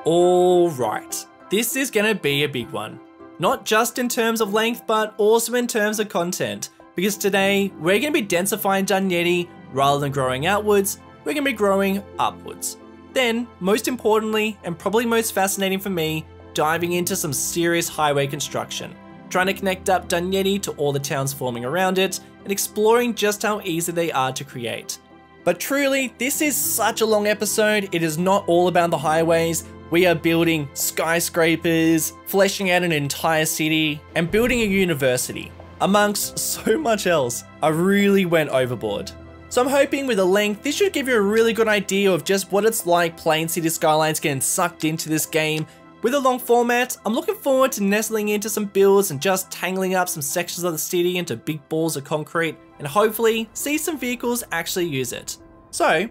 Alright, this is gonna be a big one. Not just in terms of length, but also in terms of content. Because today, we're gonna be densifying Dunyeti rather than growing outwards, we're gonna be growing upwards. Then, most importantly, and probably most fascinating for me, diving into some serious highway construction. Trying to connect up Dunyeti to all the towns forming around it, and exploring just how easy they are to create. But truly, this is such a long episode, it is not all about the highways. We are building skyscrapers, fleshing out an entire city, and building a university, amongst so much else. I really went overboard. So I'm hoping with the length, this should give you a really good idea of just what it's like playing Cities Skylines, getting sucked into this game. With a long format, I'm looking forward to nestling into some builds and just tangling up some sections of the city into big balls of concrete, and hopefully see some vehicles actually use it. So,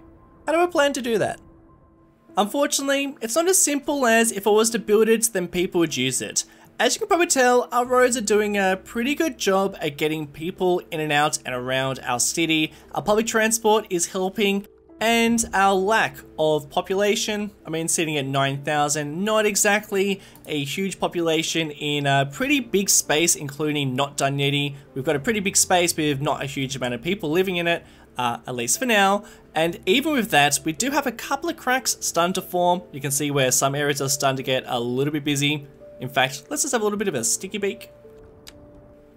how do I plan to do that? Unfortunately, it's not as simple as if I was to build it, then people would use it. As you can probably tell, our roads are doing a pretty good job at getting people in and out and around our city. Our public transport is helping, and our lack of population, I mean, sitting at 9,000, not exactly a huge population in a pretty big space, including not Dunyeti. We've got a pretty big space with not a huge amount of people living in it, at least for now. And even with that, we do have a couple of cracks starting to form. You can see where some areas are starting to get a little bit busy. In fact, let's just have a little bit of a sticky beak.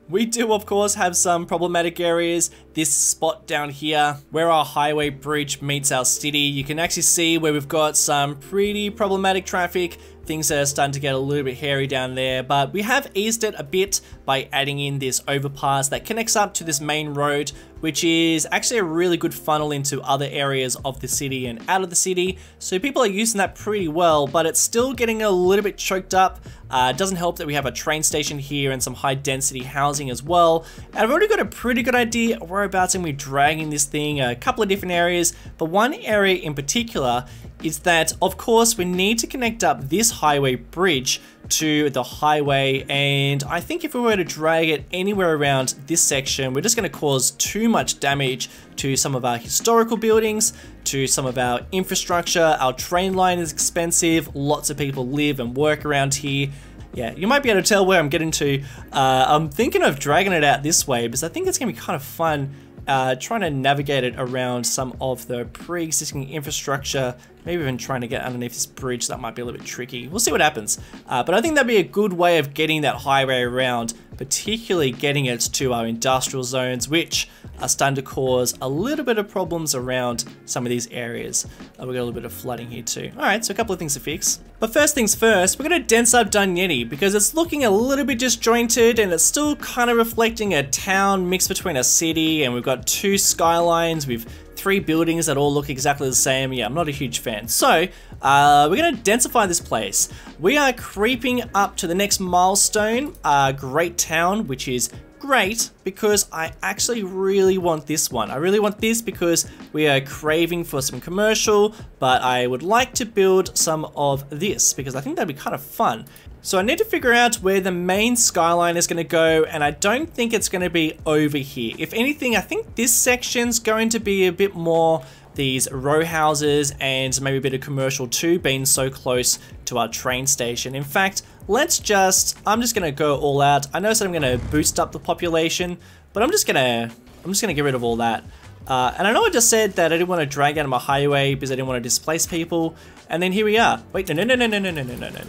We do, of course, have some problematic areas. This spot down here, where our highway bridge meets our city, you can actually see where we've got some pretty problematic traffic. Things are starting to get a little bit hairy down there, but we have eased it a bit by adding in this overpass that connects up to this main road, which is actually a really good funnel into other areas of the city and out of the city. So people are using that pretty well, but it's still getting a little bit choked up. It doesn't help that we have a train station here and some high density housing as well. And I've already got a pretty good idea of whereabouts I'm going to be dragging this thing a couple of different areas, but one area in particular is that, of course, we need to connect up this highway bridge to the highway, and I think if we were to drag it anywhere around this section, we're just going to cause too much damage to some of our historical buildings, to some of our infrastructure. Our train line is expensive, lots of people live and work around here. Yeah, you might be able to tell where I'm getting to. I'm thinking of dragging it out this way because I think it's going to be kind of fun trying to navigate it around some of the pre-existing infrastructure, maybe even trying to get underneath this bridge. That might be a little bit tricky. We'll see what happens. But I think that'd be a good way of getting that highway around, particularly getting it to our industrial zones, which are starting to cause a little bit of problems around some of these areas. We've got a little bit of flooding here too. All right, so a couple of things to fix. But first things first, we're gonna dense up Dunyeti because it's looking a little bit disjointed and it's still kind of reflecting a town mixed between a city, and we've got two skylines with 3 buildings that all look exactly the same. Yeah, I'm not a huge fan. So, we're gonna densify this place. We are creeping up to the next milestone, Great Town, which is great because I actually really want this one. I really want this because we are craving for some commercial, but I would like to build some of this because I think that'd be kind of fun. So I need to figure out where the main skyline is going to go, and I don't think it's going to be over here. If anything, I think this section's going to be a bit more these row houses and maybe a bit of commercial too, being so close to our train station. In fact, I'm just going to go all out. I know I said I'm going to boost up the population, but I'm just going to get rid of all that. And I know I just said that I didn't want to drag out my highway because I didn't want to displace people, and then here we are. Wait, no.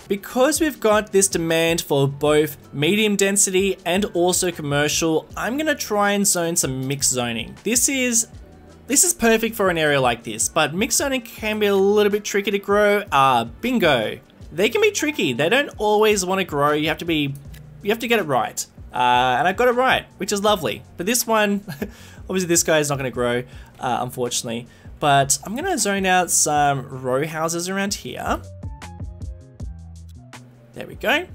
Because we've got this demand for both medium density and also commercial, I'm gonna try and zone some mixed zoning. This is perfect for an area like this, but mixed zoning can be a little bit tricky to grow. Bingo. They can be tricky. They don't always want to grow. You have to get it right. And I got it right, which is lovely. But this one, obviously this guy is not gonna grow, unfortunately. But I'm gonna zone out some row houses around here. There we go.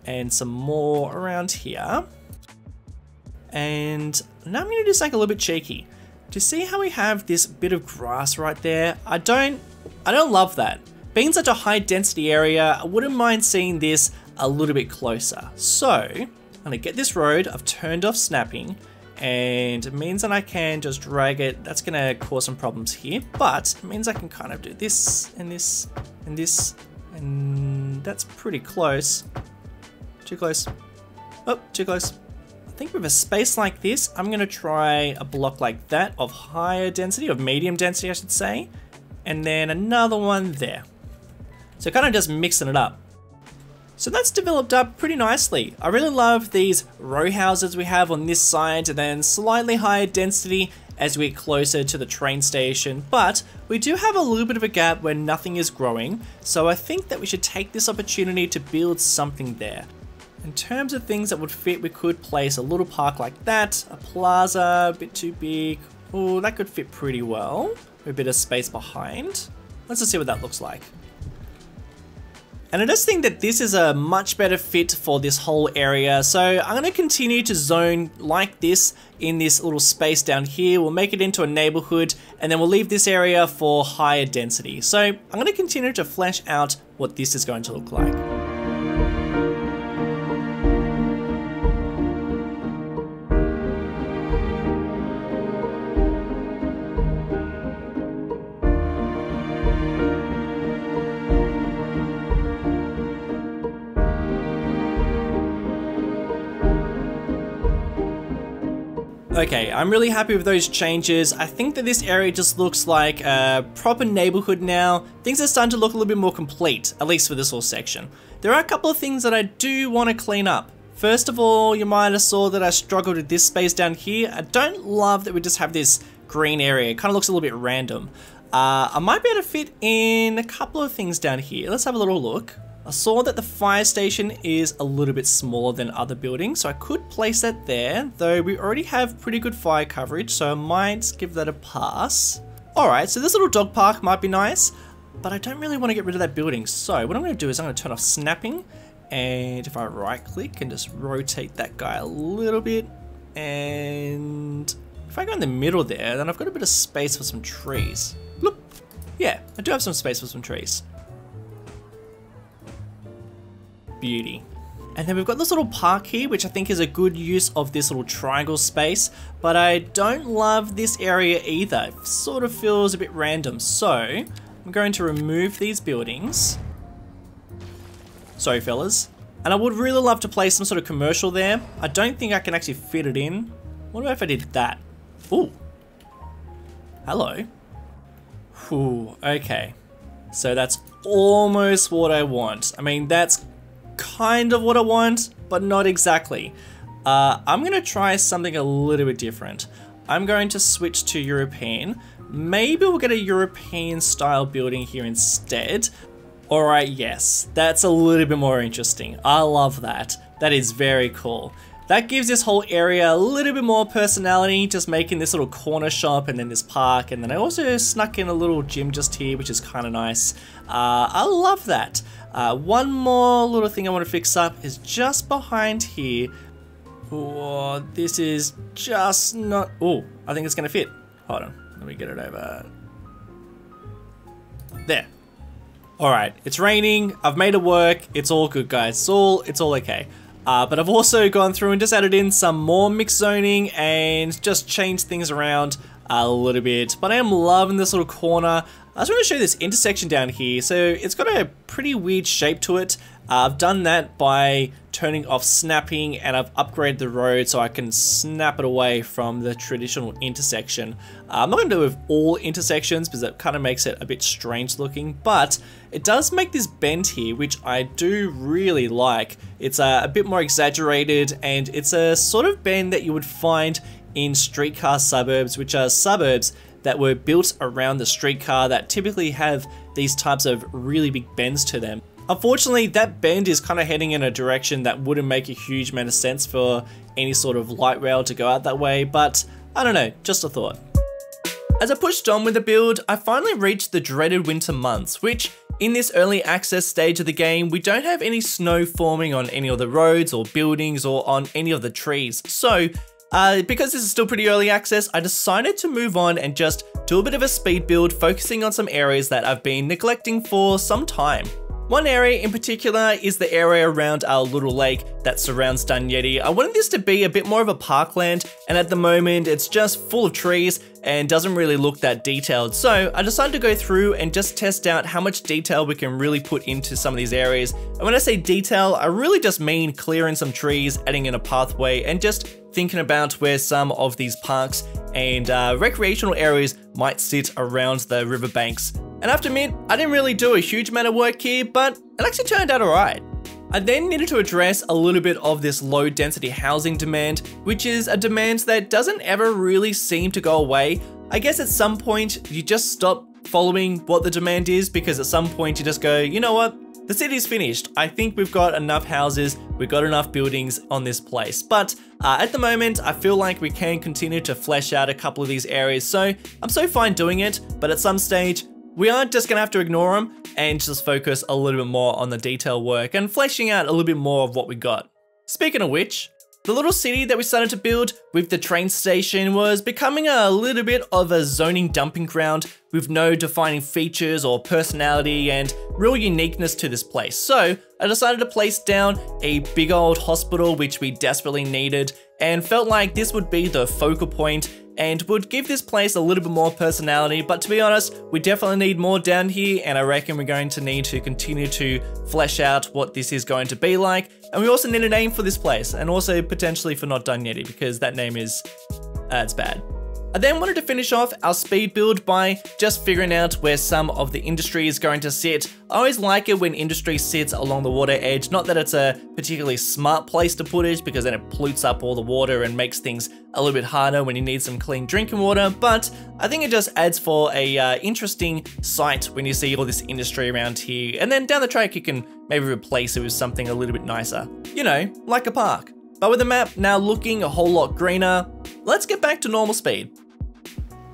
And some more around here. And now I'm going to do something a little bit cheeky. To see how we have this bit of grass right there, I don't love that. Being such a high density area, I wouldn't mind seeing this a little bit closer. So, I'm going to get this road. I've turned off snapping, and it means that I can just drag it. That's going to cause some problems here, but it means I can kind of do this and this and this, and that's pretty close. Too close. Oh, too close. I think with a space like this, I'm gonna try a block like that of higher density, of medium density I should say, and then another one there. So kind of just mixing it up. So that's developed up pretty nicely. I really love these row houses we have on this side, and then slightly higher density as we get closer to the train station, but we do have a little bit of a gap where nothing is growing, so I think that we should take this opportunity to build something there. In terms of things that would fit, we could place a little park like that, a plaza, a bit too big. Oh, that could fit pretty well, with a bit of space behind. Let's just see what that looks like. And I just think that this is a much better fit for this whole area. So I'm going to continue to zone like this in this little space down here. We'll make it into a neighborhood, and then we'll leave this area for higher density. So I'm going to continue to flesh out what this is going to look like. Okay, I'm really happy with those changes. I think that this area just looks like a proper neighborhood now. Things are starting to look a little bit more complete, at least for this whole section. There are a couple of things that I do want to clean up. First of all, you might have saw that I struggled with this space down here. I don't love that we just have this green area. It kind of looks a little bit random. I might be able to fit in a couple of things down here. Let's have a little look. I saw that the fire station is a little bit smaller than other buildings, so I could place that there, though we already have pretty good fire coverage, so I might give that a pass. Alright, so this little dog park might be nice, but I don't really want to get rid of that building, so what I'm going to do is I'm going to turn off snapping, and if I right click and just rotate that guy a little bit, and if I go in the middle there, then I've got a bit of space for some trees. Look, yeah, I do have some space for some trees. Beauty. And then we've got this little park here, which I think is a good use of this little triangle space, but I don't love this area either. It sort of feels a bit random, so I'm going to remove these buildings. Sorry fellas. And I would really love to place some sort of commercial there. I don't think I can actually fit it in. What about if I did that? Ooh. Hello. Ooh, okay. So that's almost what I want. I mean, that's kind of what I want, but not exactly. I'm gonna try something a little bit different. I'm going to switch to European. Maybe we'll get a European style building here instead. Alright, yes, that's a little bit more interesting. I love that. That is very cool. That gives this whole area a little bit more personality, just making this little corner shop and then this park, and then I also snuck in a little gym just here, which is kind of nice. I love that. One more little thing I want to fix up is just behind here. Oh, this is just not... Oh, I think it's going to fit. Hold on, let me get it over. There. Alright, it's raining, I've made it work, it's all good guys, it's all okay. But I've also gone through and just added in some more mixed zoning and just changed things around a little bit. But I am loving this little corner. I just want to show you this intersection down here. So it's got a pretty weird shape to it. I've done that by turning off snapping, and I've upgraded the road so I can snap it away from the traditional intersection. I'm not going to do it with all intersections because it kind of makes it a bit strange looking, but it does make this bend here, which I do really like. It's a bit more exaggerated, and it's a sort of bend that you would find in streetcar suburbs, which are suburbs that were built around the streetcar that typically have these types of really big bends to them. Unfortunately, that bend is kind of heading in a direction that wouldn't make a huge amount of sense for any sort of light rail to go out that way, but I don't know, just a thought. As I pushed on with the build, I finally reached the dreaded winter months, which in this early access stage of the game, we don't have any snow forming on any of the roads or buildings or on any of the trees. So because this is still pretty early access, I decided to move on and just do a bit of a speed build, focusing on some areas that I've been neglecting for some time. One area in particular is the area around our little lake that surrounds Dunyeti. I wanted this to be a bit more of a parkland, and at the moment it's just full of trees and doesn't really look that detailed. So I decided to go through and just test out how much detail we can really put into some of these areas. And when I say detail, I really just mean clearing some trees, adding in a pathway, and just thinking about where some of these parks and recreational areas might sit around the riverbanks. And I have to admit, I didn't really do a huge amount of work here, but it actually turned out alright. I then needed to address a little bit of this low density housing demand, which is a demand that doesn't ever really seem to go away. I guess at some point you just stop following what the demand is, because at some point you just go, you know what? The city's finished. I think we've got enough houses, we've got enough buildings on this place. But at the moment, I feel like we can continue to flesh out a couple of these areas. So I'm so fine doing it, but at some stage, we are just gonna have to ignore them and just focus a little bit more on the detail work and fleshing out a little bit more of what we got. Speaking of which, the little city that we started to build with the train station was becoming a little bit of a zoning dumping ground with no defining features or personality and real uniqueness to this place. So I decided to place down a big old hospital, which we desperately needed, and felt like this would be the focal point and would give this place a little bit more personality. But to be honest, we definitely need more down here, and I reckon we're going to need to continue to flesh out what this is going to be like. And we also need a name for this place, and also potentially for not Dunyeti, because that name is, it's bad. I then wanted to finish off our speed build by just figuring out where some of the industry is going to sit. I always like it when industry sits along the water edge. Not that it's a particularly smart place to put it, because then it pollutes up all the water and makes things a little bit harder when you need some clean drinking water, but I think it just adds for a interesting sight when you see all this industry around here. And then down the track you can maybe replace it with something a little bit nicer. You know, like a park. But with the map now looking a whole lot greener, let's get back to normal speed.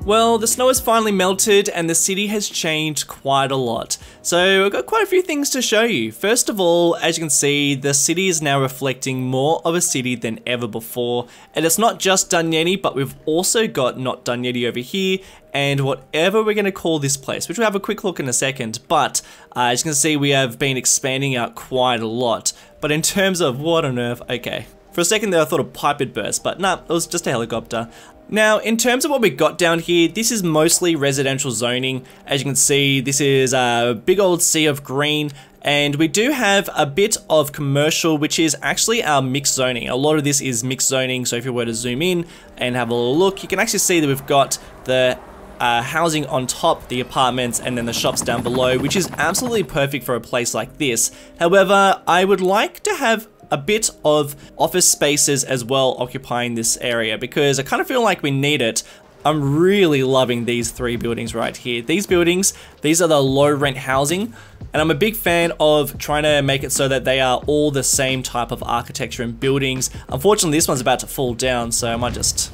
Well, the snow has finally melted and the city has changed quite a lot. So I've got quite a few things to show you. First of all, as you can see, the city is now reflecting more of a city than ever before. And it's not just Dunyeti, but we've also got not Dunyeti over here and whatever we're going to call this place, which we'll have a quick look in a second. But as you can see, we have been expanding out quite a lot. But in terms of what on earth, okay. For a second there I thought a pipe had burst, but nah, it was just a helicopter. Now, in terms of what we got down here, this is mostly residential zoning. As you can see, this is a big old sea of green, and we do have a bit of commercial, which is actually our mixed zoning. A lot of this is mixed zoning, so if you were to zoom in and have a little look, you can actually see that we've got the housing on top, the apartments, and then the shops down below, which is absolutely perfect for a place like this. However, I would like to have a bit of office spaces as well occupying this area, because I kind of feel like we need it. I'm really loving these three buildings right here. These buildings, these are the low rent housing, and I'm a big fan of trying to make it so that they are all the same type of architecture and buildings. Unfortunately, this one's about to fall down, so I might just...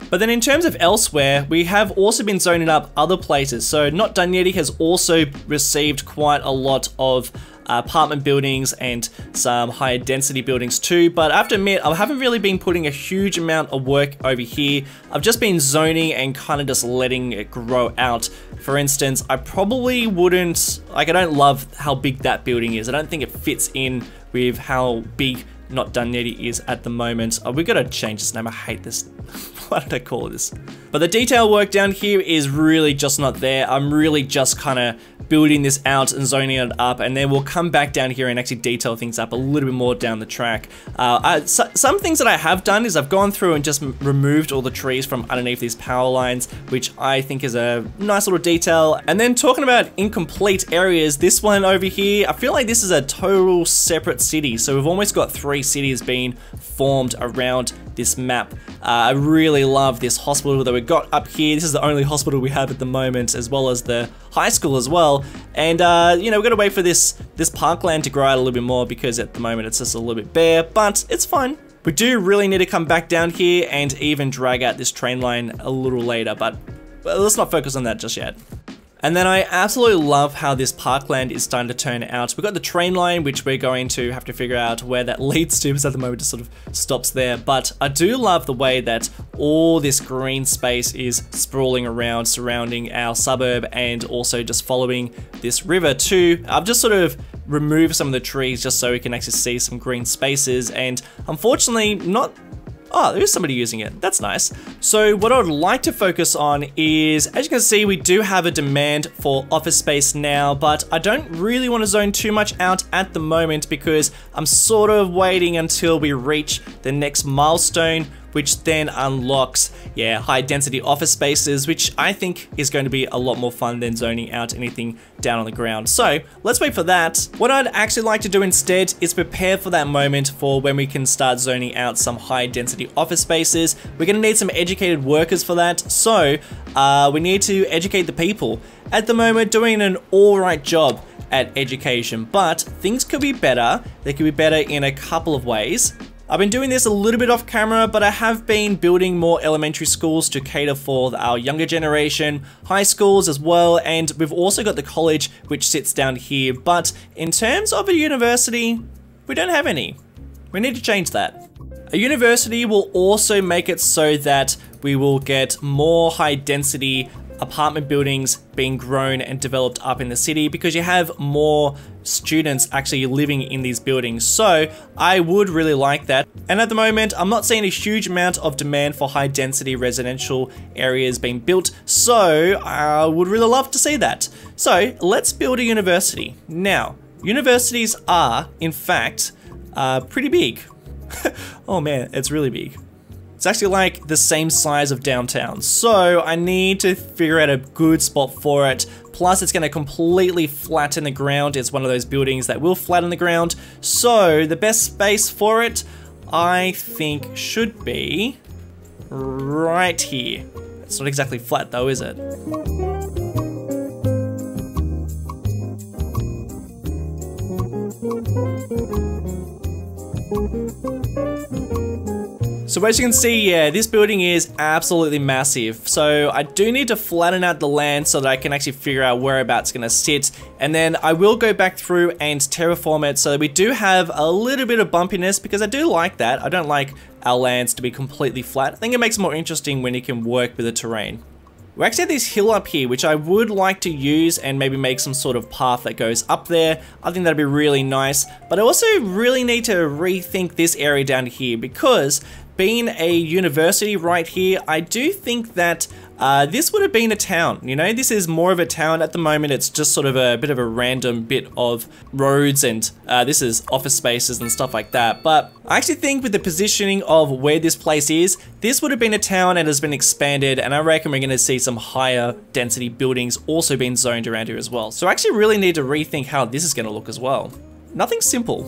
But then in terms of elsewhere, we have also been zoning up other places. So Not Dunyeti has also received quite a lot of apartment buildings and some higher density buildings too, but I have to admit, I haven't really been putting a huge amount of work over here. I've just been zoning and kind of just letting it grow out. For instance, I probably wouldn't, like, I don't love how big that building is. I don't think it fits in with how big Not Dunyeti is at the moment. Oh, we've got to change this name. I hate this. Why did I call this? But the detail work down here is really just not there. I'm really just kind of building this out and zoning it up, and then we'll come back down here and actually detail things up a little bit more down the track. Some things that I have done is I've gone through and just removed all the trees from underneath these power lines, which I think is a nice little detail. And then talking about incomplete areas, this one over here, I feel like this is a total separate city. So we've almost got 3 cities being formed around this map. I really love this hospital that we've got up here. This is the only hospital we have at the moment, as well as the high school as well. And you know, we've got to wait for this parkland to grow out a little bit more, because at the moment it's just a little bit bare, but it's fine. We do really need to come back down here and even drag out this train line a little later, but let's not focus on that just yet. And then I absolutely love how this parkland is starting to turn out. We've got the train line, which we're going to have to figure out where that leads to, because at the moment it sort of stops there. But I do love the way that all this green space is sprawling around, surrounding our suburb, and also just following this river too. I've just sort of removed some of the trees just so we can actually see some green spaces, and unfortunately not... Oh, there is somebody using it. That's nice. So what I would like to focus on is, as you can see, we do have a demand for office space now, but I don't really want to zone too much out at the moment because I'm sort of waiting until we reach the next milestone, which then unlocks, high density office spaces, which I think is going to be a lot more fun than zoning out anything down on the ground. So let's wait for that. What I'd actually like to do instead is prepare for that moment for when we can start zoning out some high density office spaces. We're gonna need some educated workers for that. So we need to educate the people. At the moment, doing an all right job at education, but things could be better. They could be better in a couple of ways. I've been doing this a little bit off camera, but I have been building more elementary schools to cater for our younger generation, high schools as well, and we've also got the college which sits down here. But in terms of a university, we don't have any. We need to change that. A university will also make it so that we will get more high density apartment buildings being grown and developed up in the city because you have more students actually living in these buildings. So I would really like that. And at the moment, I'm not seeing a huge amount of demand for high density residential areas being built. So I would really love to see that. So let's build a university. Now, universities are, in fact, pretty big. Oh man, it's really big. It's actually like the same size of downtown. So I need to figure out a good spot for it. Plus it's gonna completely flatten the ground. It's one of those buildings that will flatten the ground. So the best space for it, I think, should be right here. It's not exactly flat though, is it? So as you can see, this building is absolutely massive. So I do need to flatten out the land so that I can actually figure out whereabouts it's gonna sit. And then I will go back through and terraform it so that we do have a little bit of bumpiness, because I do like that. I don't like our lands to be completely flat. I think it makes it more interesting when you can work with the terrain. We actually have this hill up here, which I would like to use and maybe make some sort of path that goes up there. I think that'd be really nice. But I also really need to rethink this area down here, because being a university right here, I do think that this would have been a town, you know? This is more of a town at the moment. It's just sort of a bit of a random bit of roads, and this is office spaces and stuff like that. But I actually think with the positioning of where this place is, this would have been a town and has been expanded, and I reckon we're gonna see some higher density buildings also being zoned around here as well. So I actually really need to rethink how this is gonna look as well. Nothing simple.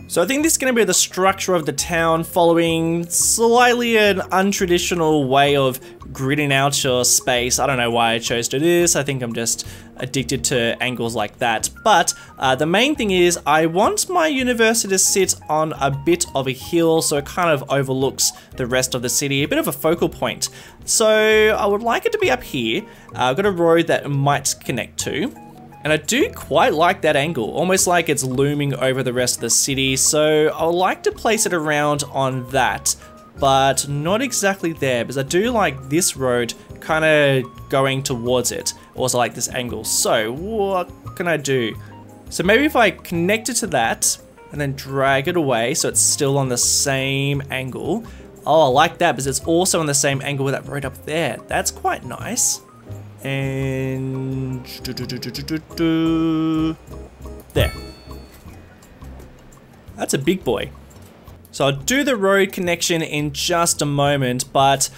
So I think this is going to be the structure of the town, following slightly an untraditional way of gridding out your space. I don't know why I chose to do this. I think I'm just addicted to angles like that. But the main thing is I want my university to sit on a bit of a hill so it kind of overlooks the rest of the city, a bit of a focal point. So I would like it to be up here. I've got a road that it might connect to. And I do quite like that angle, almost like it's looming over the rest of the city. So I would like to place it around on that, but not exactly there, because I do like this road kind of going towards it. Also like this angle. So what can I do? So maybe if I connect it to that and then drag it away so it's still on the same angle. Oh, I like that because it's also on the same angle with that road up there. That's quite nice. And there. That's a big boy. So I'll do the road connection in just a moment, but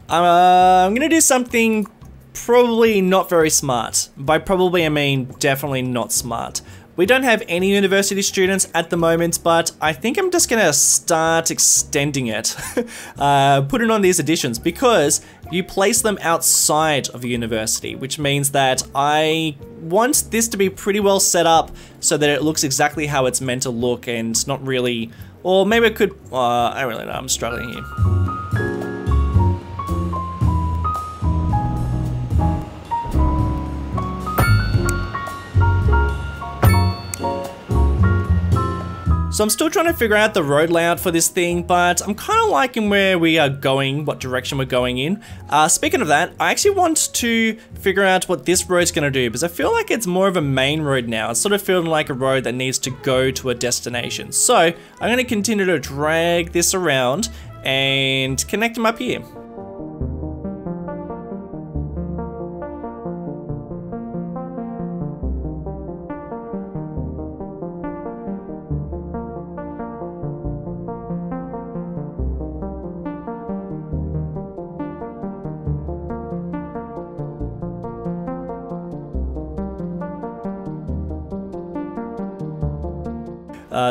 I'm gonna do something probably not very smart. By probably I mean definitely not smart. We don't have any university students at the moment, but I think I'm just gonna start extending it, putting on these additions, because you place them outside of the university, which means that I want this to be pretty well set up so that it looks exactly how it's meant to look and not really, or maybe it could, I don't really know, I'm struggling here. So I'm still trying to figure out the road layout for this thing, but I'm kind of liking where we are going, what direction we're going in. Speaking of that, I actually want to figure out what this road's going to do, because I feel like it's more of a main road now. It's sort of feeling like a road that needs to go to a destination. So I'm going to continue to drag this around and connect them up here.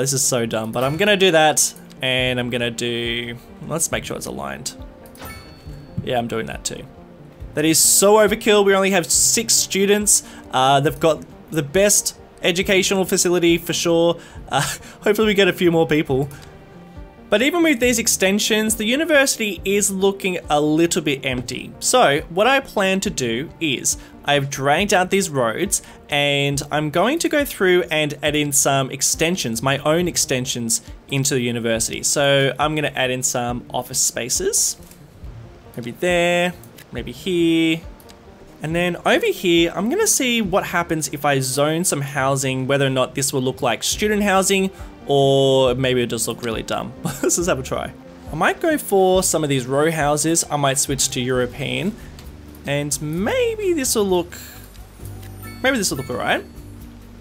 This is so dumb, but I'm gonna do that, and I'm gonna do, let's make sure it's aligned. Yeah, I'm doing that too. That is so overkill. We only have 6 students. They've got the best educational facility for sure. Hopefully we get a few more people. But even with these extensions, the university is looking a little bit empty. So what I plan to do is I've dragged out these roads, and I'm going to go through and add in some extensions, my own extensions into the university. So I'm going to add in some office spaces, maybe there, maybe here. And then over here, I'm going to see what happens if I zone some housing, whether or not this will look like student housing, or maybe it'll just look really dumb. Let's just have a try. I might go for some of these row houses. I might switch to European, and maybe this will look alright.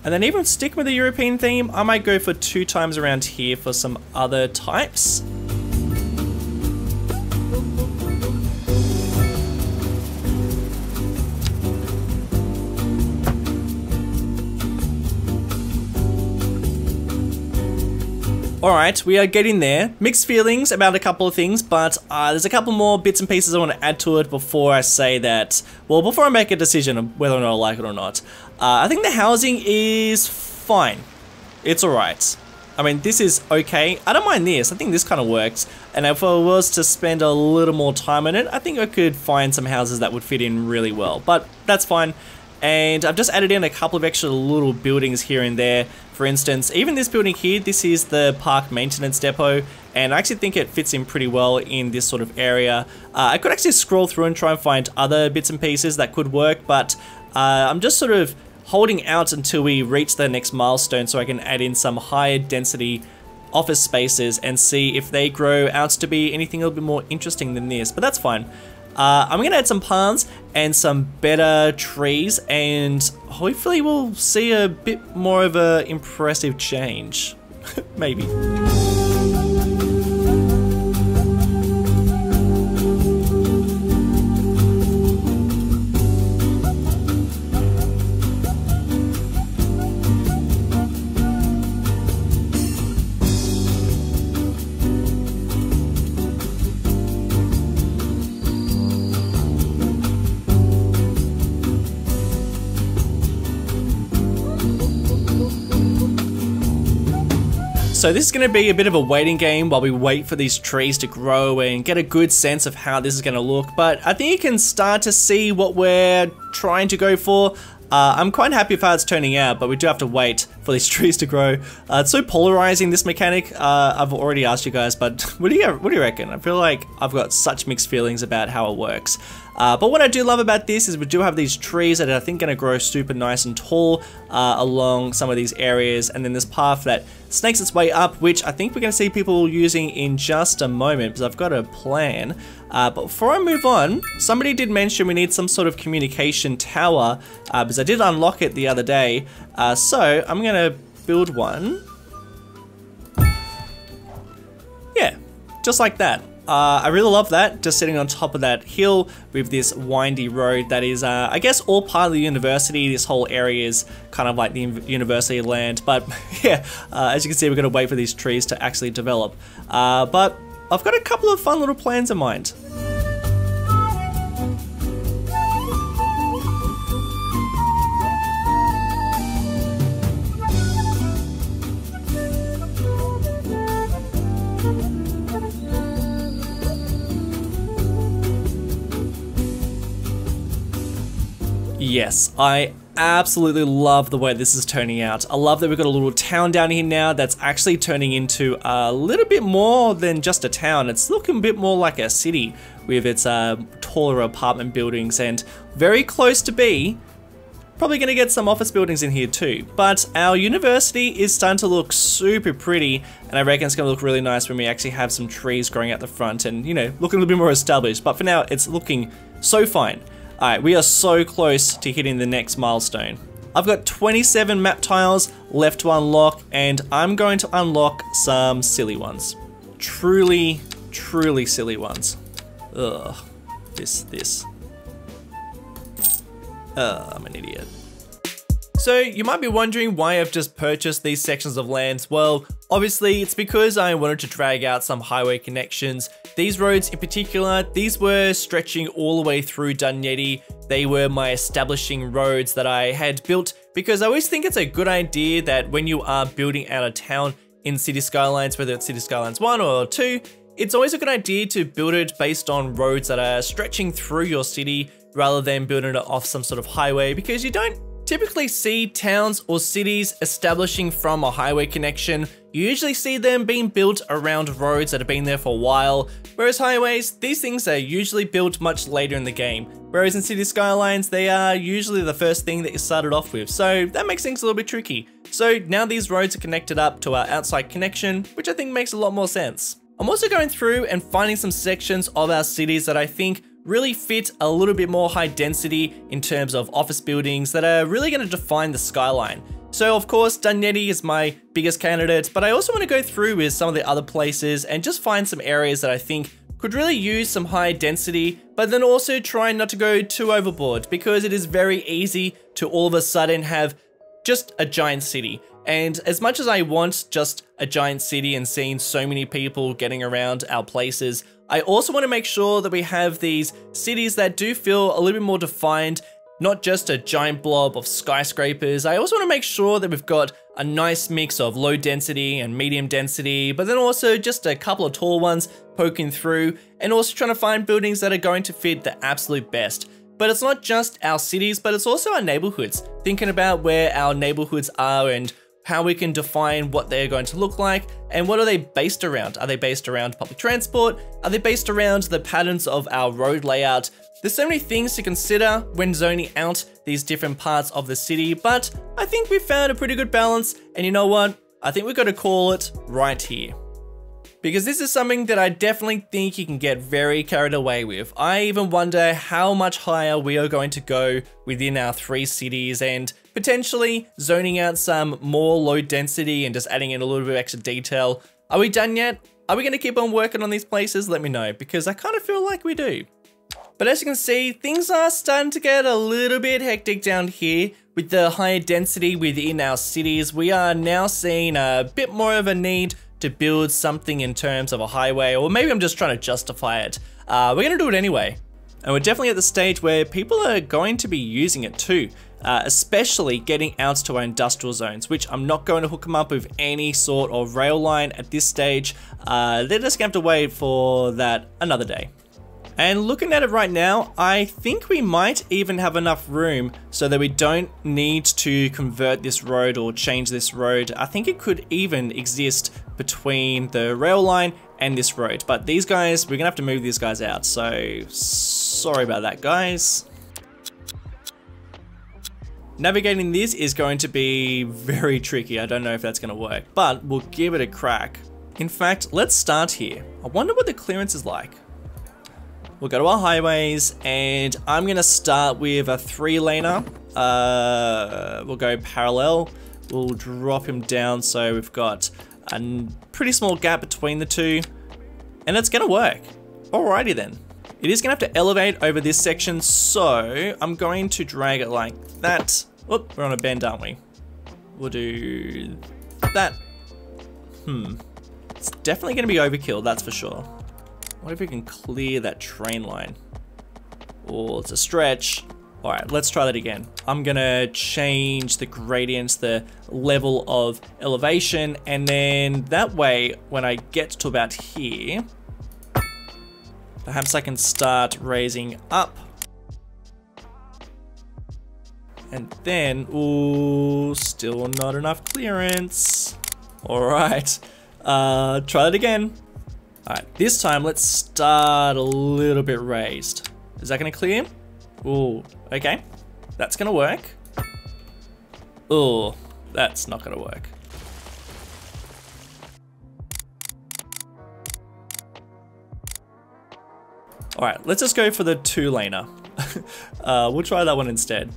And then even sticking with the European theme, I might go for 2 times around here for some other types. Alright, we are getting there. Mixed feelings about a couple of things, but there's a couple more bits and pieces I want to add to it before I say that, well, before I make a decision of whether or not I like it or not. I think the housing is fine. It's alright. I mean, this is okay. I don't mind this. I think this kind of works. And if I was to spend a little more time on it, I think I could find some houses that would fit in really well, but that's fine. And I've just added in a couple of extra little buildings here and there. For instance, even this building here, this is the park maintenance depot, and I actually think it fits in pretty well in this sort of area. I could actually scroll through and try and find other bits and pieces that could work, but I'm just sort of holding out until we reach the next milestone so I can add in some higher density office spaces and see if they grow out to be anything a little bit more interesting than this, but that's fine. I'm gonna add some paths and some better trees, and hopefully we'll see a bit more of an impressive change. Maybe. So this is going to be a bit of a waiting game while we wait for these trees to grow and get a good sense of how this is going to look. But I think you can start to see what we're trying to go for. I'm quite happy with how it's turning out, but we do have to wait for these trees to grow. It's so polarizing, this mechanic. I've already asked you guys, but what do you reckon? I feel like I've got such mixed feelings about how it works. But what I do love about this is we do have these trees that I think are going to grow super nice and tall along some of these areas, and then this path that snakes its way up, which I think we're going to see people using in just a moment, because I've got a plan. But before I move on, somebody did mention we need some sort of communication tower, because I did unlock it the other day. So I'm going to build one. Yeah, just like that. I really love that, just sitting on top of that hill with this windy road that is, I guess, all part of the university. This whole area is kind of like the university land, but yeah, as you can see, we're going to wait for these trees to actually develop. But I've got a couple of fun little plans in mind. Yes, I absolutely love the way this is turning out. I love that we've got a little town down here now that's actually turning into a little bit more than just a town. It's looking a bit more like a city with its taller apartment buildings, and very close to be. Probably going to get some office buildings in here too. But our university is starting to look super pretty, and I reckon it's going to look really nice when we actually have some trees growing out the front and, you know, looking a little bit more established. But for now, it's looking so fine. Alright, we are so close to hitting the next milestone. I've got 27 map tiles left to unlock, and I'm going to unlock some silly ones. Truly, truly silly ones. Ugh. I'm an idiot. So you might be wondering why I've just purchased these sections of land. Well, obviously it's because I wanted to drag out some highway connections. These roads in particular, these were stretching all the way through Dunyeti. They were my establishing roads that I had built, because I always think it's a good idea that when you are building out a town in Cities Skylines, whether it's Cities Skylines 1 or 2, it's always a good idea to build it based on roads that are stretching through your city rather than building it off some sort of highway, because you don't typically see towns or cities establishing from a highway connection. You usually see them being built around roads that have been there for a while, whereas highways, these things are usually built much later in the game. Whereas in City Skylines, they are usually the first thing that you started off with, so that makes things a little bit tricky. So now these roads are connected up to our outside connection, which I think makes a lot more sense. I'm also going through and finding some sections of our cities that I think really fit a little bit more high density in terms of office buildings that are really going to define the skyline. So of course, Dunyeti is my biggest candidate, but I also want to go through with some of the other places and just find some areas that I think could really use some high density, but then also try not to go too overboard, because it is very easy to all of a sudden have just a giant city. And as much as I want just a giant city and seeing so many people getting around our places, I also want to make sure that we have these cities that do feel a little bit more defined, not just a giant blob of skyscrapers. I also want to make sure that we've got a nice mix of low density and medium density, but then also just a couple of tall ones poking through, and also trying to find buildings that are going to fit the absolute best. But it's not just our cities, but it's also our neighborhoods. Thinking about where our neighborhoods are and how we can define what they're going to look like, and what are they based around? Are they based around public transport? Are they based around the patterns of our road layout? There's so many things to consider when zoning out these different parts of the city, but I think we've found a pretty good balance, and you know what? I think we've got to call it right here. Because this is something that I definitely think you can get very carried away with. I even wonder how much higher we are going to go within our 3 cities, and potentially zoning out some more low density and just adding in a little bit of extra detail. Are we done yet? Are we going to keep on working on these places? Let me know, because I kind of feel like we do. But as you can see, things are starting to get a little bit hectic down here. With the higher density within our cities, we are now seeing a bit more of a need to build something in terms of a highway, or maybe I'm just trying to justify it. We're going to do it anyway. And we're definitely at the stage where people are going to be using it too, especially getting out to our industrial zones, which I'm not going to hook them up with any sort of rail line at this stage. They're just going to have to wait for that another day. And looking at it right now, I think we might even have enough room so that we don't need to convert this road or change this road. I think it could even exist between the rail line and this road. But these guys, we're gonna have to move these guys out. So sorry about that, guys. Navigating this is going to be very tricky. I don't know if that's gonna work, but we'll give it a crack. In fact, let's start here. I wonder what the clearance is like. We'll go to our highways, and I'm gonna start with a 3-laner. We'll go parallel. We'll drop him down so we've got a pretty small gap between the two. and it's gonna work. Alrighty then. It is gonna have to elevate over this section, so I'm going to drag it like that. Oop, we're on a bend, aren't we? We'll do that. It's definitely gonna be overkill, that's for sure. What if we can clear that train line? Oh, it's a stretch. All right, let's try that again. I'm gonna change the gradients, the level of elevation, and then that way, when I get to about here, perhaps I can start raising up. And then, ooh, still not enough clearance. All right, try that again. All right, this time let's start a little bit raised. Is that gonna clear? Ooh, okay, that's gonna work. Ooh, that's not gonna work. All right, let's just go for the 2-laner. We'll try that one instead.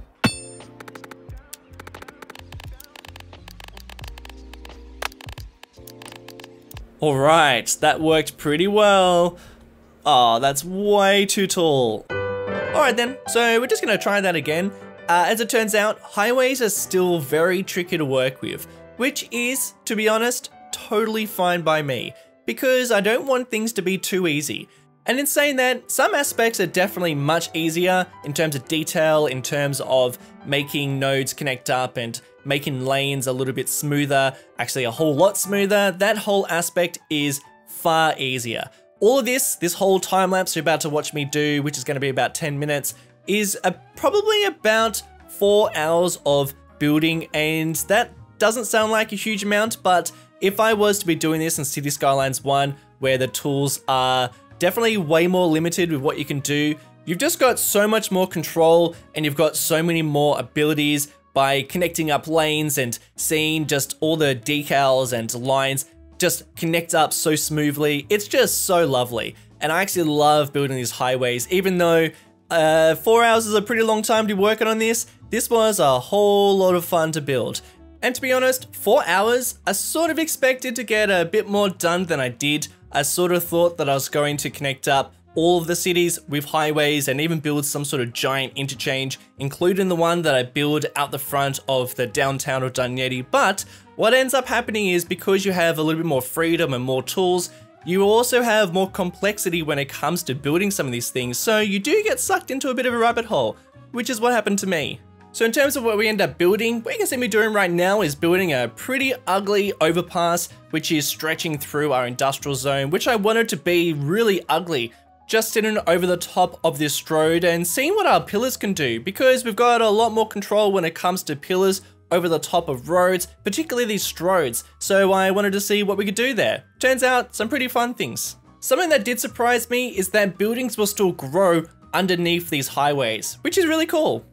All right, that worked pretty well. Oh, that's way too tall. All right then, so we're just gonna try that again. As it turns out, highways are still very tricky to work with, which is, to be honest, totally fine by me, because I don't want things to be too easy. And in saying that, some aspects are definitely much easier in terms of detail, in terms of making nodes connect up and making lanes a little bit smoother, actually a whole lot smoother. That whole aspect is far easier. All of this whole time lapse you're about to watch me do, which is going to be about 10 minutes, is probably about 4 hours of building, and that doesn't sound like a huge amount, but if I was to be doing this in Cities Skylines 1, where the tools are definitely way more limited with what you can do, you've just got so much more control, and you've got so many more abilities by connecting up lanes and seeing just all the decals and lines just connect up so smoothly. It's just so lovely. And I actually love building these highways, even though 4 hours is a pretty long time to be working on this. This was a whole lot of fun to build. And to be honest, 4 hours, I sort of expected to get a bit more done than I did. I sort of thought that I was going to connect up all of the cities with highways and even build some sort of giant interchange, including the one that I build out the front of the downtown of Dunyeti. But what ends up happening is, because you have a little bit more freedom and more tools, you also have more complexity when it comes to building some of these things, so you do get sucked into a bit of a rabbit hole, which is what happened to me. So in terms of what we end up building, what you can see me doing right now is building a pretty ugly overpass, which is stretching through our industrial zone, which I wanted to be really ugly, just sitting over the top of this road and seeing what our pillars can do, because we've got a lot more control when it comes to pillars over the top of roads, particularly these stroads. So I wanted to see what we could do there. Turns out some pretty fun things. Something that did surprise me is that buildings will still grow underneath these highways, which is really cool.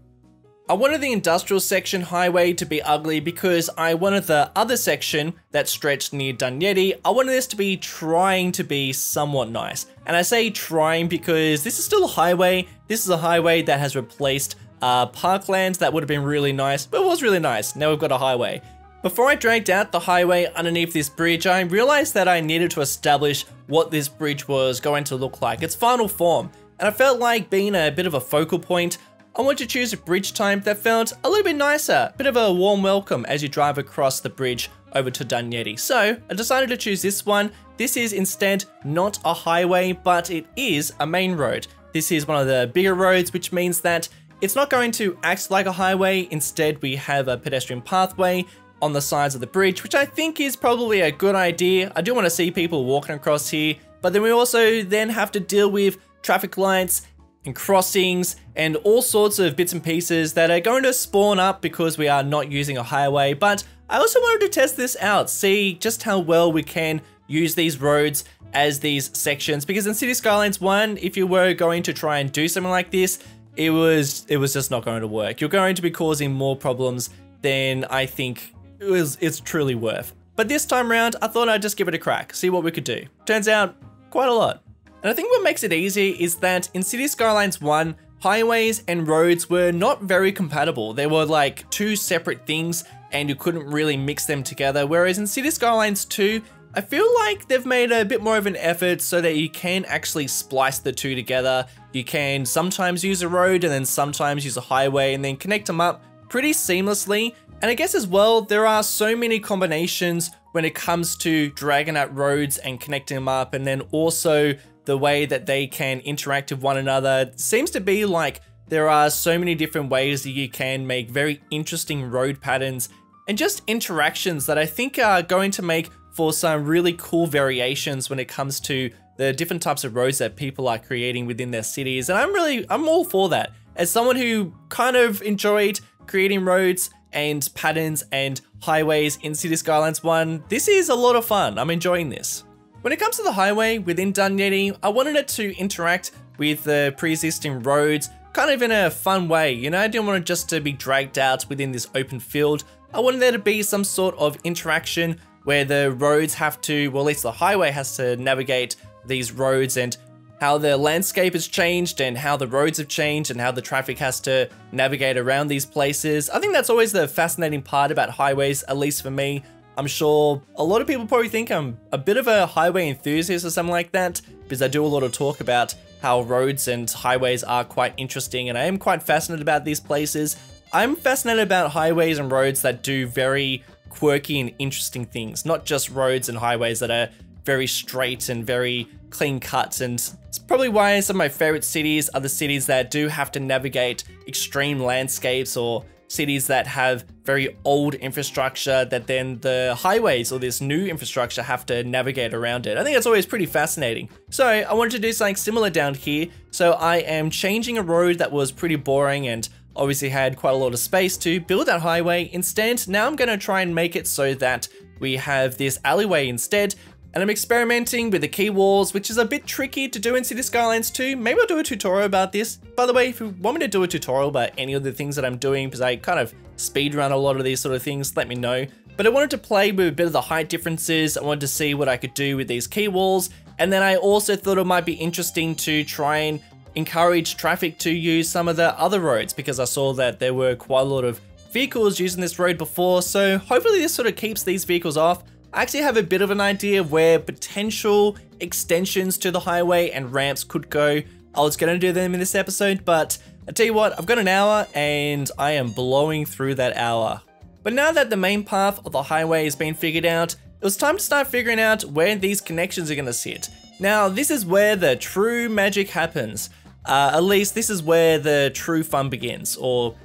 I wanted the industrial section highway to be ugly because I wanted the other section that stretched near Dunyeti, I wanted this to be trying to be somewhat nice. And I say trying because this is still a highway. This is a highway that has replaced parklands that would have been really nice, but it was really nice. Now we've got a highway. Before I dragged out the highway underneath this bridge, I realized that I needed to establish what this bridge was going to look like, its final form. And I felt like being a bit of a focal point, I wanted to choose a bridge type that felt a little bit nicer, a bit of a warm welcome as you drive across the bridge over to Dunyeti. So I decided to choose this one. This is instead not a highway, but it is a main road. This is one of the bigger roads, which means that it's not going to act like a highway. Instead, we have a pedestrian pathway on the sides of the bridge, which I think is probably a good idea. I do want to see people walking across here, but then we also then have to deal with traffic lights and crossings and all sorts of bits and pieces that are going to spawn up because we are not using a highway. But I also wanted to test this out, see just how well we can use these roads as these sections, because in Cities Skylines 1, if you were going to try and do something like this, it was just not going to work. You're going to be causing more problems than I think it's truly worth. But this time around, I thought I'd just give it a crack, see what we could do. Turns out, quite a lot. And I think what makes it easy is that in Cities Skylines 1, highways and roads were not very compatible. They were like two separate things and you couldn't really mix them together. Whereas in Cities Skylines 2, I feel like they've made a bit more of an effort so that you can actually splice the two together. You can sometimes use a road and then sometimes use a highway and then connect them up pretty seamlessly. And I guess as well, there are so many combinations when it comes to dragging out roads and connecting them up, and then also the way that they can interact with one another. It seems to be like there are so many different ways that you can make very interesting road patterns and just interactions that I think are going to make for some really cool variations when it comes to the different types of roads that people are creating within their cities. And I'm all for that. As someone who kind of enjoyed creating roads and patterns and highways in Cities Skylines 1, this is a lot of fun. I'm enjoying this. When it comes to the highway within Dunyeti, I wanted it to interact with the pre-existing roads kind of in a fun way. You know, I didn't want it just to be dragged out within this open field. I wanted there to be some sort of interaction where the roads have to, well, at least the highway has to navigate these roads, and how the landscape has changed and how the roads have changed and how the traffic has to navigate around these places. I think that's always the fascinating part about highways, at least for me. I'm sure a lot of people probably think I'm a bit of a highway enthusiast or something like that, because I do a lot of talk about how roads and highways are quite interesting, and I am quite fascinated about these places. I'm fascinated about highways and roads that do very quirky and interesting things, not just roads and highways that are very straight and very clean cut. And it's probably why some of my favorite cities are the cities that do have to navigate extreme landscapes, or cities that have very old infrastructure that then the highways or this new infrastructure have to navigate around it. I think that's always pretty fascinating. So I wanted to do something similar down here. So I am changing a road that was pretty boring and obviously had quite a lot of space to build that highway. Instead, now I'm going to try and make it so that we have this alleyway instead. And I'm experimenting with the key walls, which is a bit tricky to do in Cities Skylines 2. Maybe I'll do a tutorial about this. By the way, if you want me to do a tutorial about any of the things that I'm doing, because I kind of speedrun a lot of these sort of things, let me know. But I wanted to play with a bit of the height differences. I wanted to see what I could do with these key walls. And then I also thought it might be interesting to try and encourage traffic to use some of the other roads, because I saw that there were quite a lot of vehicles using this road before. So hopefully this sort of keeps these vehicles off. I actually have a bit of an idea of where potential extensions to the highway and ramps could go. I was going to do them in this episode, but I tell you what, I've got an hour and I am blowing through that hour. But now that the main path of the highway has been figured out, it was time to start figuring out where these connections are going to sit. Now, this is where the true magic happens. At least this is where the true fun begins, or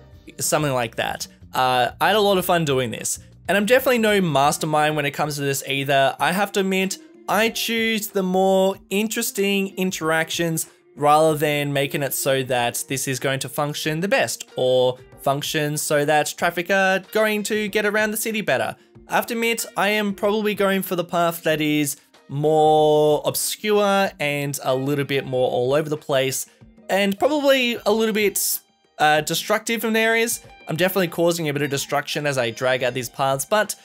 something like that. I had a lot of fun doing this. And I'm definitely no mastermind when it comes to this either. I have to admit, I choose the more interesting interactions rather than making it so that this is going to function the best, or function so that traffic are going to get around the city better. I have to admit, I am probably going for the path that is more obscure and a little bit more all over the place, and probably a little bit destructive in areas. I'm definitely causing a bit of destruction as I drag out these paths, but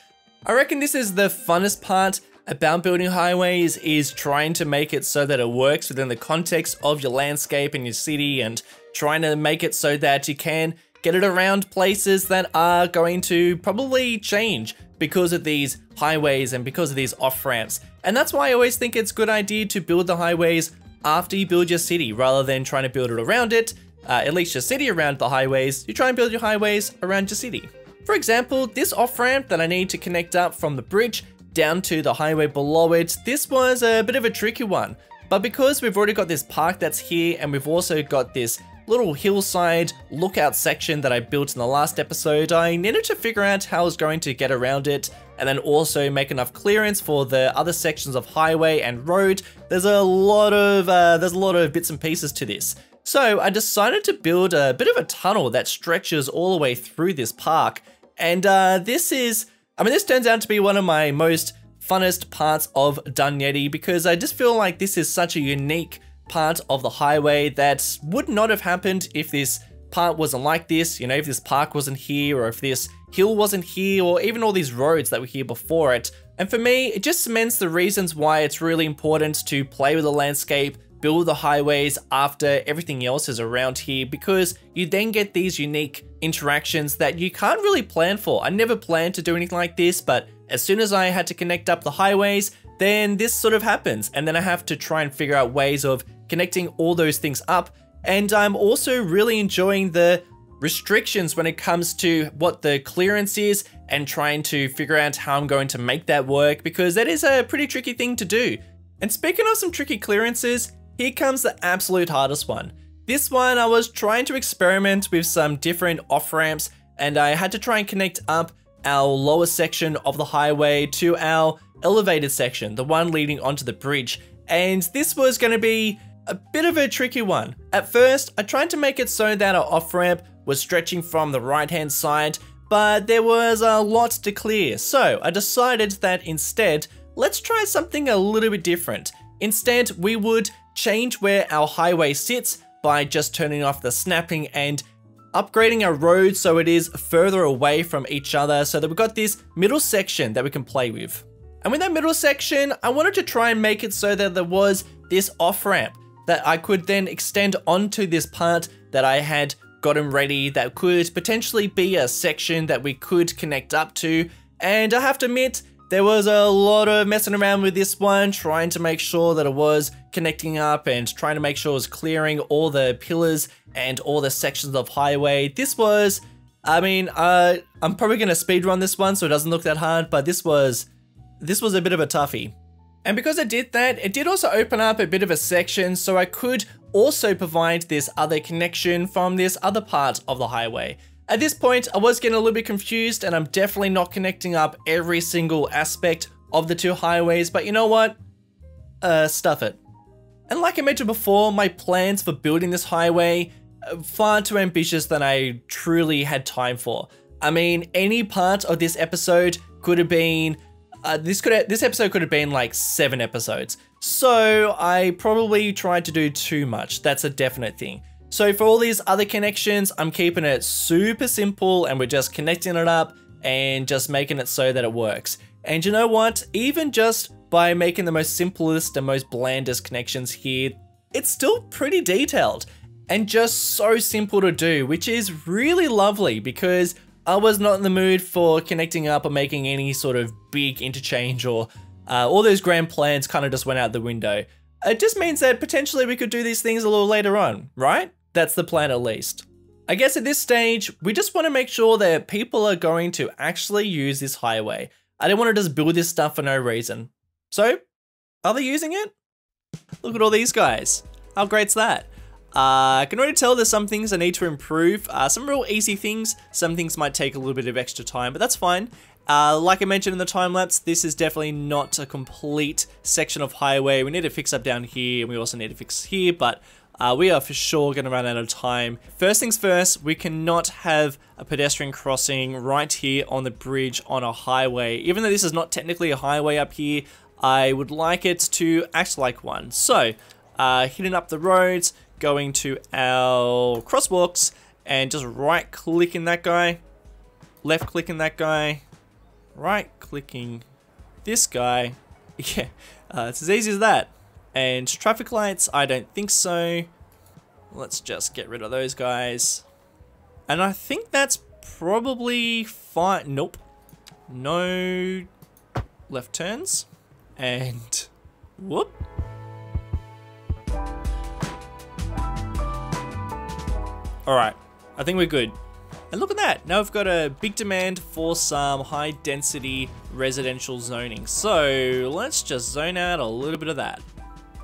I reckon this is the funnest part about building highways, is trying to make it so that it works within the context of your landscape and your city, and trying to make it so that you can get it around places that are going to probably change because of these highways and because of these off-ramps. And that's why I always think it's a good idea to build the highways after you build your city, rather than trying to build it around it. At least your city around the highways, you try and build your highways around your city. For example, this off-ramp that I need to connect up from the bridge down to the highway below it, this was a bit of a tricky one. But because we've already got this park that's here, and we've also got this little hillside lookout section that I built in the last episode, I needed to figure out how I was going to get around it, and then also make enough clearance for the other sections of highway and road. There's a lot of bits and pieces to this. So I decided to build a bit of a tunnel that stretches all the way through this park. And this turns out to be one of my most funnest parts of Dunyeti, because I just feel like this is such a unique part of the highway that would not have happened if this part wasn't like this, you know, if this park wasn't here, or if this hill wasn't here, or even all these roads that were here before it. And for me, it just cements the reasons why it's really important to play with the landscape, build the highways after everything else is around here, because you then get these unique interactions that you can't really plan for. I never planned to do anything like this, but as soon as I had to connect up the highways, then this sort of happens. And then I have to try and figure out ways of connecting all those things up. And I'm also really enjoying the restrictions when it comes to what the clearance is and trying to figure out how I'm going to make that work, because that is a pretty tricky thing to do. And speaking of some tricky clearances, here comes the absolute hardest one. This one, I was trying to experiment with some different off-ramps, and I had to try and connect up our lower section of the highway to our elevated section, the one leading onto the bridge. And this was going to be a bit of a tricky one. At first, I tried to make it so that our off-ramp was stretching from the right-hand side, but there was a lot to clear. So I decided that instead, let's try something a little bit different. Instead, we would change where our highway sits by just turning off the snapping and upgrading our road so it is further away from each other, so that we've got this middle section that we can play with. And with that middle section, I wanted to try and make it so that there was this off-ramp that I could then extend onto this part that I had gotten ready that could potentially be a section that we could connect up to. And I have to admit, there was a lot of messing around with this one, trying to make sure that it was connecting up and trying to make sure it was clearing all the pillars and all the sections of highway. This was, I'm probably going to speedrun this one so it doesn't look that hard, but this was a bit of a toughie. And because I did that, it did also open up a bit of a section so I could also provide this other connection from this other part of the highway. At this point, I was getting a little bit confused, and I'm definitely not connecting up every single aspect of the two highways, but you know what? Stuff it. And like I mentioned before, my plans for building this highway are far too ambitious than I truly had time for. I mean, any part of this episode could have been this episode could have been like 7 episodes. So I probably tried to do too much. That's a definite thing. So for all these other connections, I'm keeping it super simple, and we're just connecting it up and just making it so that it works. And you know what? Even just by making the most simplest and most blandest connections here, it's still pretty detailed and just so simple to do, which is really lovely because I was not in the mood for connecting up or making any sort of big interchange, or all those grand plans kind of just went out the window. It just means that potentially we could do these things a little later on, right? That's the plan at least. I guess at this stage, we just want to make sure that people are going to actually use this highway. I don't want to just build this stuff for no reason. So, are they using it? Look at all these guys. How great's that? I can already tell there's some things I need to improve. Some real easy things. Some things might take a little bit of extra time, but that's fine. Like I mentioned in the time lapse, this is definitely not a complete section of highway. We need to fix up down here, and we also need to fix here, but we are for sure going to run out of time. First things first, we cannot have a pedestrian crossing right here on the bridge on a highway. Even though this is not technically a highway up here, I would like it to act like one. So, hitting up the roads, going to our crosswalks, and just right-clicking that guy, left-clicking that guy, right-clicking this guy. Yeah, it's as easy as that. And traffic lights, I don't think so. Let's just get rid of those guys. And I think that's probably fine. Nope. No left turns. And whoop. Alright, I think we're good. And look at that, now we've got a big demand for some high density residential zoning. So let's just zone out a little bit of that.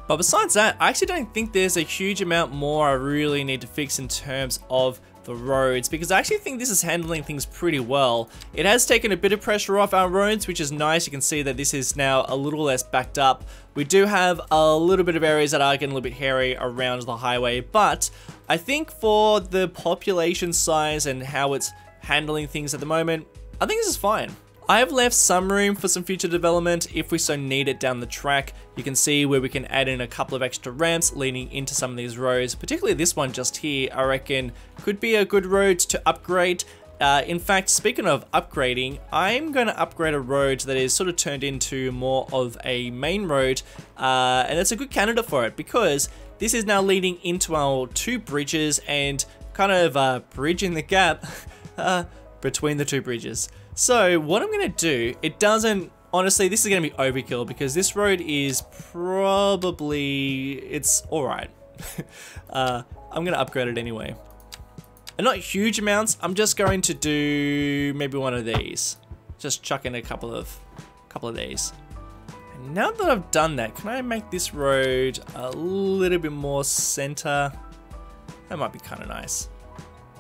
But besides that, I actually don't think there's a huge amount more I really need to fix in terms of the roads, because I actually think this is handling things pretty well. It has taken a bit of pressure off our roads, which is nice. You can see that this is now a little less backed up. We do have a little bit of areas that are getting a little bit hairy around the highway, but I think for the population size and how it's handling things at the moment, I think this is fine. I have left some room for some future development if we so need it down the track. You can see where we can add in a couple of extra ramps leading into some of these roads, particularly this one just here, I reckon could be a good road to upgrade. In fact, speaking of upgrading, I'm going to upgrade a road that is sort of turned into more of a main road, and it's a good candidate for it because this is now leading into our 2 bridges and kind of bridging the gap between the 2 bridges. So what I'm going to do, it doesn't honestly, this is going to be overkill because this road is probably, it's alright. I'm going to upgrade it anyway. And not huge amounts, I'm just going to do maybe one of these. Just chuck in a couple of these. And now that I've done that, can I make this road a little bit more center? That might be kind of nice.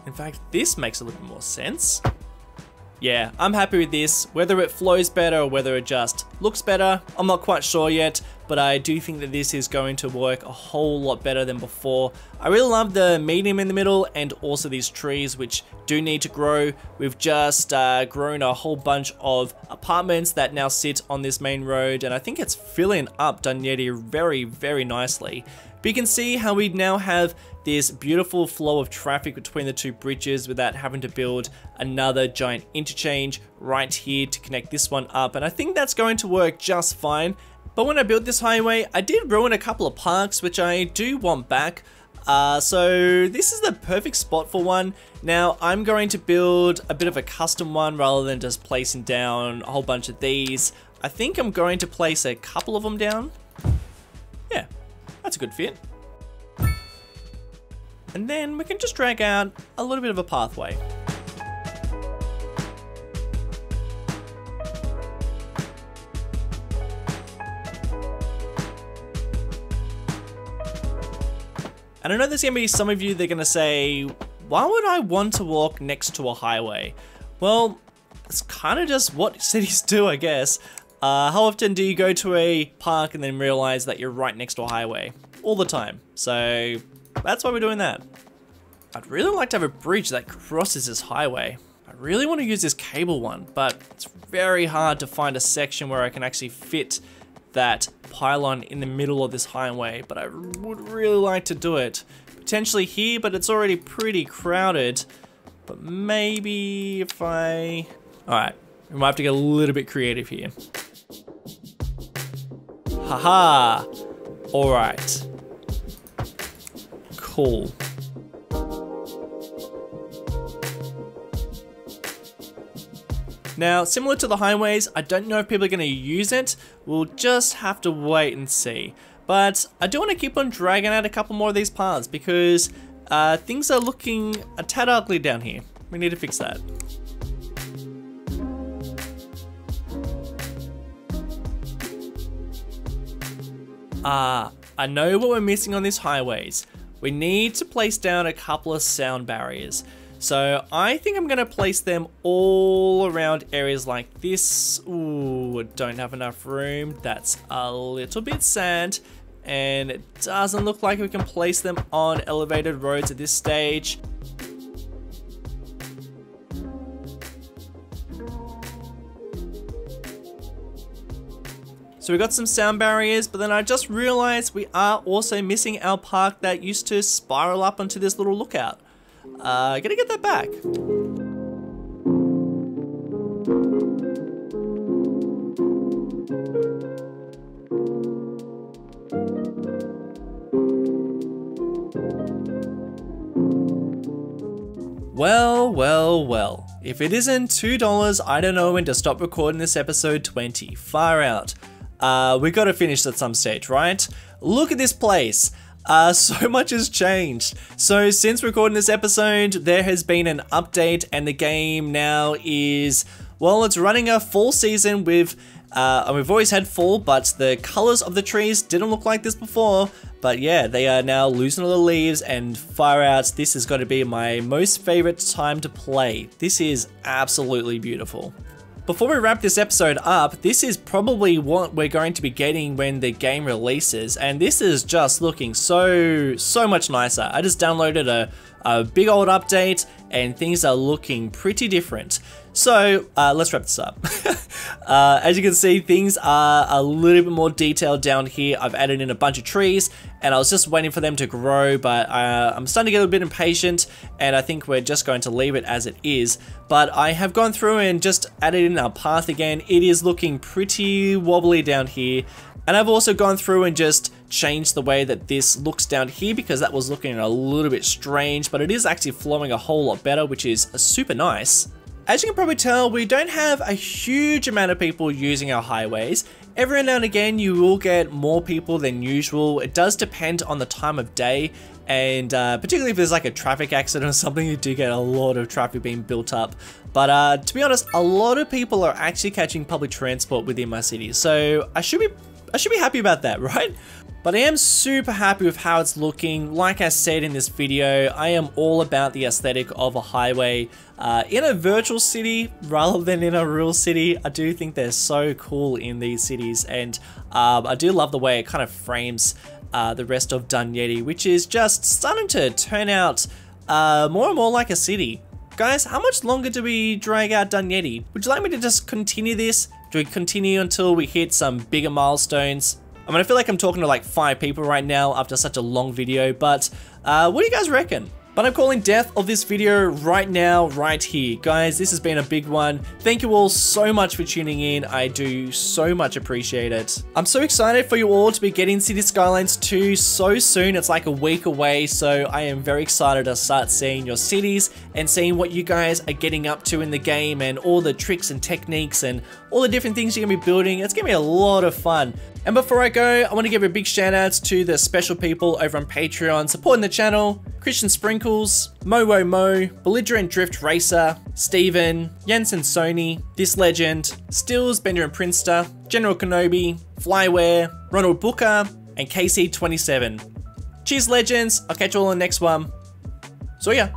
In fact, this makes a little bit more sense. Yeah, I'm happy with this. Whether it flows better or whether it just looks better, I'm not quite sure yet, but I do think that this is going to work a whole lot better than before. I really love the medium in the middle and also these trees which do need to grow. We've just grown a whole bunch of apartments that now sit on this main road, and I think it's filling up Dunyeti very, very nicely. But you can see how we now have this beautiful flow of traffic between the two bridges without having to build another giant interchange right here to connect this one up, and I think that's going to work just fine. But when I built this highway, I did ruin a couple of parks which I do want back. So this is the perfect spot for one. Now I'm going to build a bit of a custom one rather than just placing down a whole bunch of these. I think I'm going to place a couple of them down. Yeah, that's a good fit. And then we can just drag out a little bit of a pathway. And I know there's going to be some of you that are going to say, why would I want to walk next to a highway? Well, it's kind of just what cities do, I guess. How often do you go to a park and then realize that you're right next to a highway? All the time. So that's why we're doing that. I'd really like to have a bridge that crosses this highway. I really want to use this cable one, but it's very hard to find a section where I can actually fit that pylon in the middle of this highway, but I would really like to do it. Potentially here, but it's already pretty crowded. But maybe if I... Alright, we might have to get a little bit creative here. Haha! Alright. Cool. Now, similar to the highways, I don't know if people are going to use it. We'll just have to wait and see. But I do want to keep on dragging out a couple more of these paths because things are looking a tad ugly down here. We need to fix that. I know what we're missing on these highways. We need to place down a couple of sound barriers. So I think I'm going to place them all around areas like this. Ooh, don't have enough room. That's a little bit sad. And it doesn't look like we can place them on elevated roads at this stage. So we got some sound barriers, but then I just realized we are also missing our park that used to spiral up onto this little lookout. Gotta get that back. Well, well, well. If it isn't $2, I don't know when to stop recording this episode 20. Far out. We gotta finish at some stage, right? Look at this place. So much has changed. So since recording this episode, there has been an update and the game now is, well, it's running a fall season with, we've always had fall, but the colors of the trees didn't look like this before. But yeah, they are now losing all the leaves and far out. This has got to be my most favorite time to play. This is absolutely beautiful. Before we wrap this episode up, this is probably what we're going to be getting when the game releases, and this is just looking so much nicer. I just downloaded a big old update and things are looking pretty different. So let's wrap this up. As you can see, things are a little bit more detailed down here. I've added in a bunch of trees and I was just waiting for them to grow, but I'm starting to get a bit impatient and I think we're just going to leave it as it is. But I have gone through and just added in our path again. It is looking pretty wobbly down here. And I've also gone through and just changed the way that this looks down here because that was looking a little bit strange, but it is actually flowing a whole lot better, which is super nice. As you can probably tell, we don't have a huge amount of people using our highways. Every now and again, you will get more people than usual. It does depend on the time of day, and particularly if there's like a traffic accident or something, you do get a lot of traffic being built up. But to be honest, a lot of people are actually catching public transport within my city, so I should be happy about that, right? But I am super happy with how it's looking. Like I said in this video, I am all about the aesthetic of a highway in a virtual city rather than in a real city. I do think they're so cool in these cities, and I do love the way it kind of frames the rest of Dunyeti, which is just starting to turn out more and more like a city. Guys, how much longer do we drag out Dunyeti? Would you like me to just continue this? Do we continue until we hit some bigger milestones? I mean, I feel like I'm talking to like 5 people right now after such a long video, but what do you guys reckon? But I'm calling death of this video right now, right here. Guys, this has been a big one. Thank you all so much for tuning in. I do so much appreciate it. I'm so excited for you all to be getting Cities Skylines 2 so soon. It's like a week away, so I am very excited to start seeing your cities and seeing what you guys are getting up to in the game and all the tricks and techniques and all the different things you're gonna be building. It's gonna be a lot of fun. And before I go, I want to give a big shout out to the special people over on Patreon supporting the channel: Christian Sprinkles, Mo, Belligerent Drift Racer, Steven, Jensen Sony, This Legend, Stills, Bender and Prinster, General Kenobi, Flyware, Ronald Booker, and KC27. Cheers, legends. I'll catch you all in the next one. So yeah.